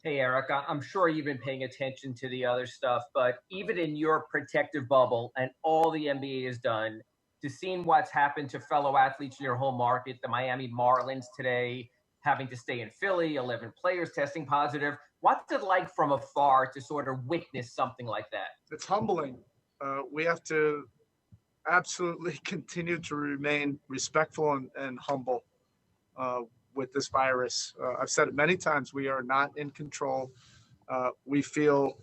Hey, Eric, I'm sure you've been paying attention to the other stuff, but even in your protective bubble and all the NBA has done, to seeing what's happened to fellow athletes in your home market, the Miami Marlins today having to stay in Philly, 11 players testing positive. What's it like from afar to sort of witness something like that? It's humbling. We have to absolutely continue to remain respectful and humble with this virus. I've said it many times. We are not in control. We feel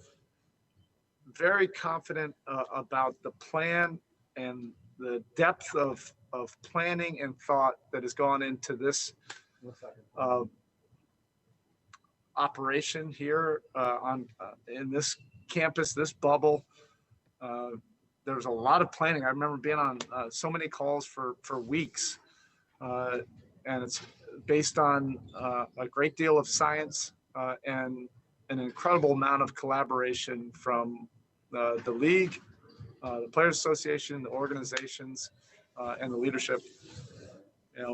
very confident about the plan and the depth of planning and thought that has gone into this operation here in this campus, this bubble. There was a lot of planning. I remember being on so many calls for weeks, and it's based on a great deal of science and an incredible amount of collaboration from the league, the Players Association, the organizations, and the leadership.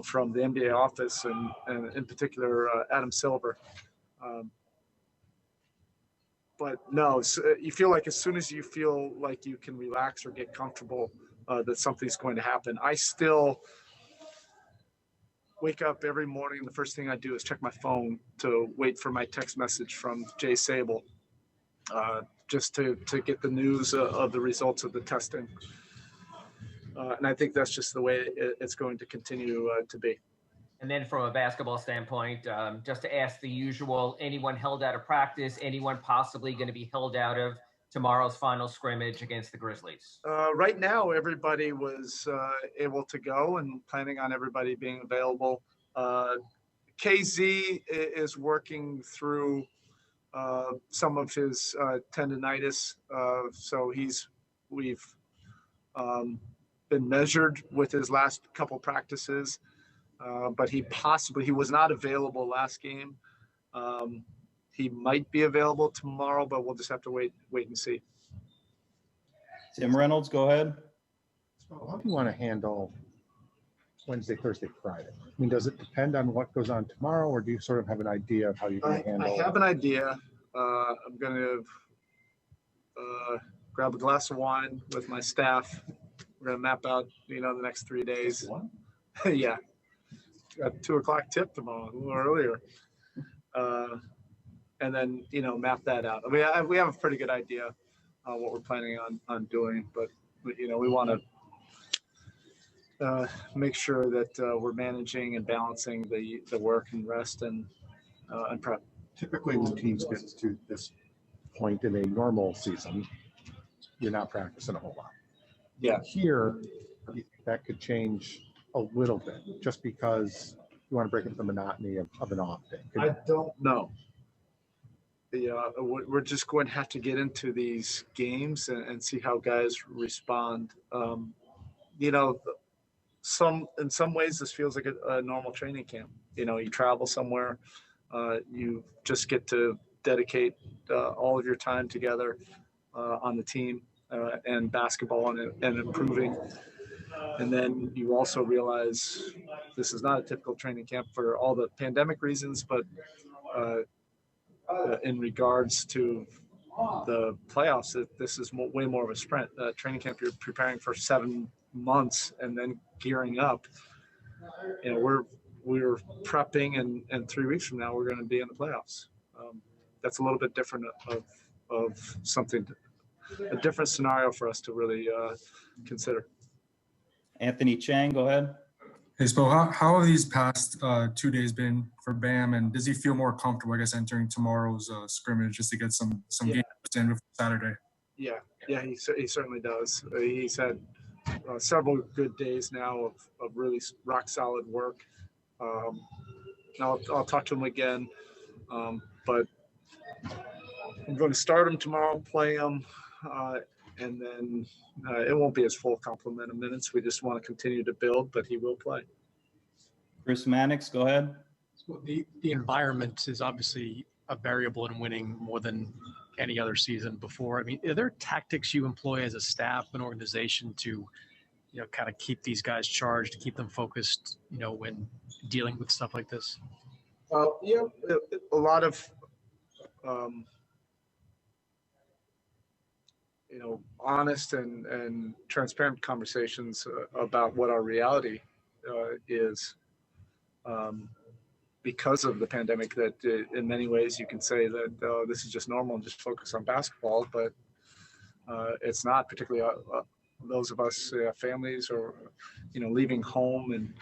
From the NBA office and in particular Adam Silver. But no, you feel like as soon as you feel like you can relax or get comfortable, that something's going to happen. I still wake up every morning. The first thing I do is check my phone to wait for my text message from Jay Sable, just to get the news of the results of the testing. And I think that's just the way it's going to continue to be. And then from a basketball standpoint, just to ask the usual, anyone held out of practice, anyone possibly going to be held out of tomorrow's final scrimmage against the Grizzlies? Right now, everybody was able to go and planning on everybody being available. KZ is working through some of his tendonitis. So we've been measured with his last couple practices. But he was not available last game. He might be available tomorrow, but we'll just have to wait and see. Tim Reynolds, go ahead. So how do you want to handle Wednesday, Thursday, Friday? I mean, does it depend on what goes on tomorrow, or do you sort of have an idea of how you're going to handle it? I have an idea. I'm going to grab a glass of wine with my staff. We're going to map out, the next 3 days. Yeah. Got 2:00 tip tomorrow, a little earlier. And then, map that out. I mean, we have a pretty good idea what we're planning on doing, but, we want to make sure that we're managing and balancing the work and rest and prep. Typically, when teams get to this point in a normal season, you're not practicing a whole lot. Yeah. Here, that could change a little bit, just because you want to break up the monotony of an off day. I don't know. We're just going to have to get into these games and see how guys respond. In some ways, this feels like a normal training camp. You travel somewhere, you just get to dedicate all of your time together on the team and basketball and improving. And then you also realize this is not a typical training camp for all the pandemic reasons, but in regards to the playoffs, this is way more of a sprint. Training camp, you're preparing for 7 months and then gearing up. We're prepping, and 3 weeks from now we're going to be in the playoffs. That's a little bit different of something, a different scenario for us to really consider. Anthony Chang, go ahead. Hey, Spo, how have these past 2 days been for Bam, and does he feel more comfortable, I guess, entering tomorrow's scrimmage just to get some games in before Saturday? Yeah, he certainly does. He's had several good days now of really rock solid work. I'll talk to him again, but I'm going to start him tomorrow, play him, and then it won't be his full complement of minutes. We just want to continue to build, but he will play. Chris Mannix, go ahead. So the environment is obviously a variable in winning more than any other season before. I mean, are there tactics you employ as a staff and organization to, kind of keep these guys charged, keep them focused, when dealing with stuff like this? A lot of honest and transparent conversations about what our reality is because of the pandemic, that in many ways you can say that this is just normal and just focus on basketball, but it's not, particularly those of us families or, leaving home. And,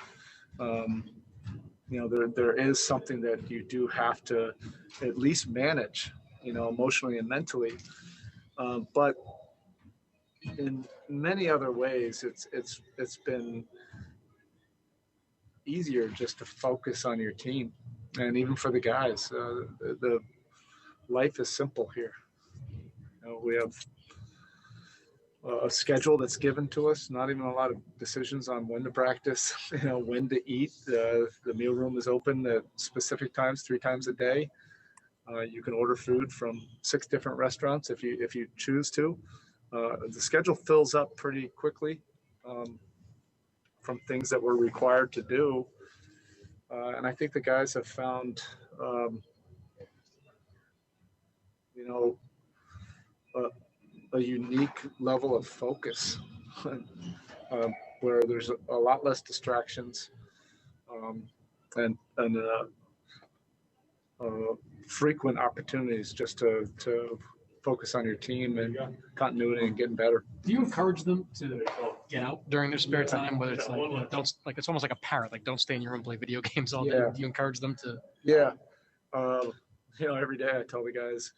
there is something that you do have to at least manage, emotionally and mentally. But in many other ways, it's been easier just to focus on your team. And even for the guys, the life is simple here. We have a schedule that's given to us, not even a lot of decisions on when to practice, when to eat. The meal room is open at specific times, 3 times a day. You can order food from 6 different restaurants if you choose to. The schedule fills up pretty quickly from things that we're required to do. And I think the guys have found, a unique level of focus where there's a lot less distractions and frequent opportunities just to focus on your team and continuity and getting better. Do you encourage them to get out during their spare time? Whether it's don't, it's almost like a parent, like don't stay in your room and play video games all day. Yeah. Do you encourage them to? Yeah. Every day I tell the guys,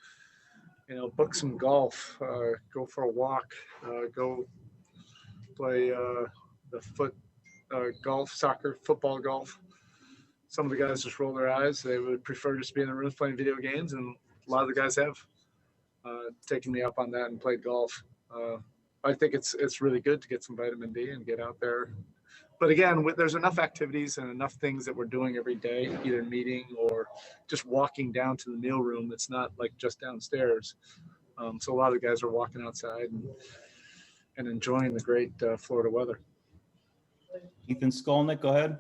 book some golf, go for a walk, go play the golf, soccer, football, golf. Some of the guys just roll their eyes. They would prefer just to be in the rooms playing video games, and a lot of the guys have taken me up on that and played golf. I think it's really good to get some vitamin D and get out there. But again, there's enough activities and enough things that we're doing every day, either meeting or just walking down to the meal room. It's not like just downstairs. So a lot of the guys are walking outside and enjoying the great Florida weather. Ethan Skolnick, go ahead.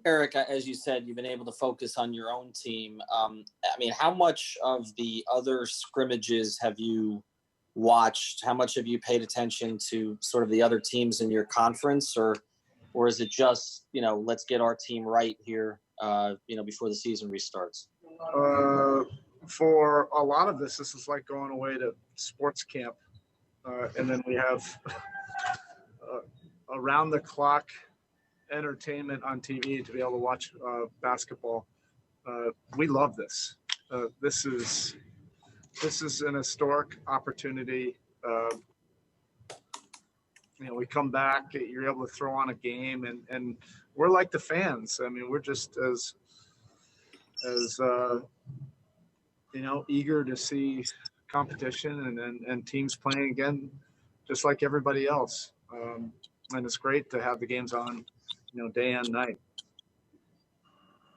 Erik, as you said, you've been able to focus on your own team. How much of the other scrimmages have you watched? How much have you paid attention to sort of the other teams in your conference, or is it just, let's get our team right here, before the season restarts? For a lot of this is like going away to sports camp. And then we have around the clock entertainment on TV to be able to watch basketball. We love this. This is an historic opportunity. We come back, you're able to throw on a game, and we're like the fans. We're just as eager to see competition and teams playing again, just like everybody else. And it's great to have the games on, day and night.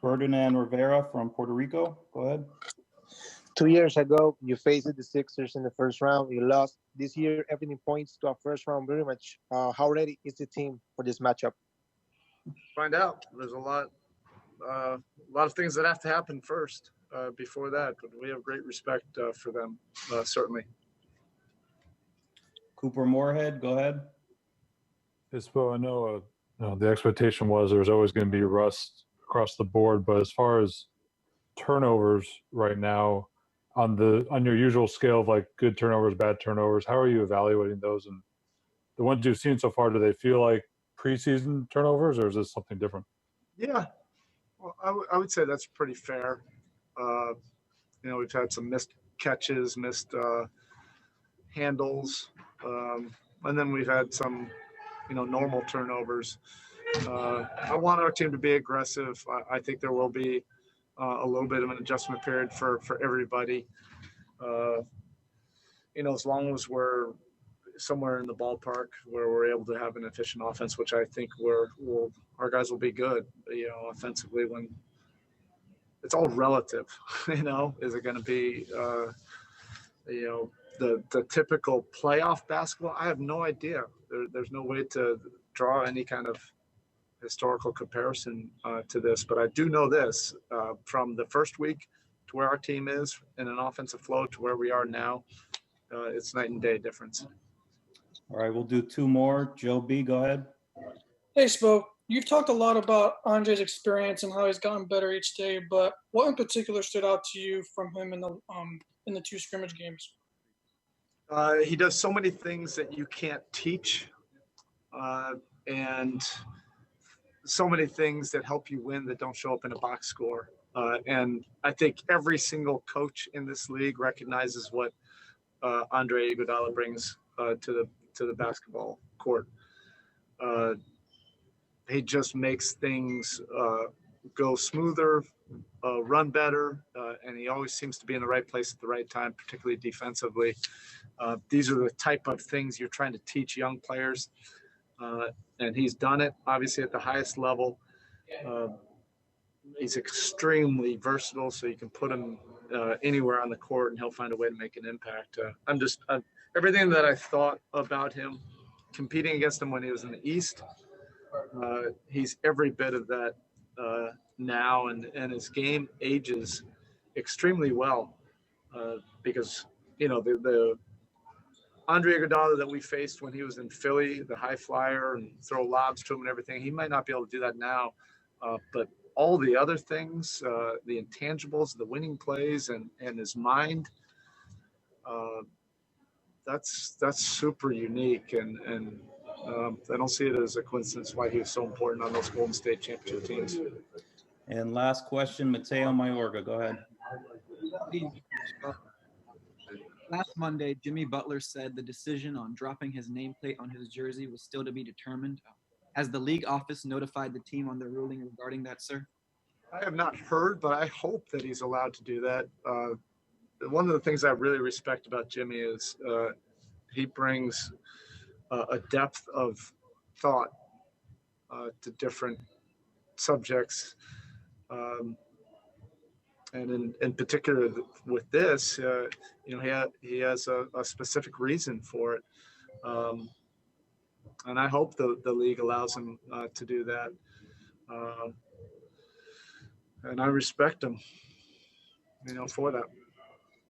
Ferdinand Rivera from Puerto Rico, go ahead. 2 years ago, you faced the Sixers in the first round. You lost. This year, everything points to a first-round rematch. How ready is the team for this matchup? Find out. There's a lot of things that have to happen first before that, but we have great respect for them, certainly. Cooper Moorhead, go ahead. Yes, well, I know the expectation was there was always going to be rust across the board, but as far as turnovers right now, on your usual scale of like good turnovers, bad turnovers, how are you evaluating those? And the ones you've seen so far, do they feel like preseason turnovers, or is this something different? Yeah, well, I would say that's pretty fair. We've had some missed catches, missed handles, and then we've had some, normal turnovers. I want our team to be aggressive. I think there will be a little bit of an adjustment period for everybody. As long as we're somewhere in the ballpark where we're able to have an efficient offense, which I think our guys will be good, offensively. When it's all relative, is it going to be, the typical playoff basketball? I have no idea. There's no way to draw any kind of historical comparison to this, but I do know this: from the first week to where our team is in an offensive flow to where we are now, it's night and day difference. All right, we'll do two more. Joe B, go ahead. Hey, Spo, you've talked a lot about Andre's experience and how he's gotten better each day, but what in particular stood out to you from him in the two scrimmage games? He does so many things that you can't teach, and so many things that help you win that don't show up in a box score. And I think every single coach in this league recognizes what Andre Igoudala brings to the basketball court. He just makes things go smoother, run better, and he always seems to be in the right place at the right time, particularly defensively. These are the type of things you're trying to teach young players, and he's done it, obviously, at the highest level. He's extremely versatile, so you can put him anywhere on the court, and he'll find a way to make an impact. Everything that I thought about him, competing against him when he was in the East, he's every bit of that now, and his game ages extremely well because, you know, the Andre Iguodala that we faced when he was in Philly, the high flyer and throw lobs to him and everything, he might not be able to do that now, but all the other things, the intangibles, the winning plays, and his mind, that's super unique, and I don't see it as a coincidence why he was so important on those Golden State championship teams. And last question, Mateo Mayorga, go ahead. Last Monday, Jimmy Butler said the decision on dropping his nameplate on his jersey was still to be determined. Has the league office notified the team on their ruling regarding that, sir? I have not heard, but I hope that he's allowed to do that. One of the things I really respect about Jimmy is he brings a depth of thought to different subjects. And in particular with this, you know, he has a specific reason for it. And I hope the league allows him to do that. And I respect him, you know, for that.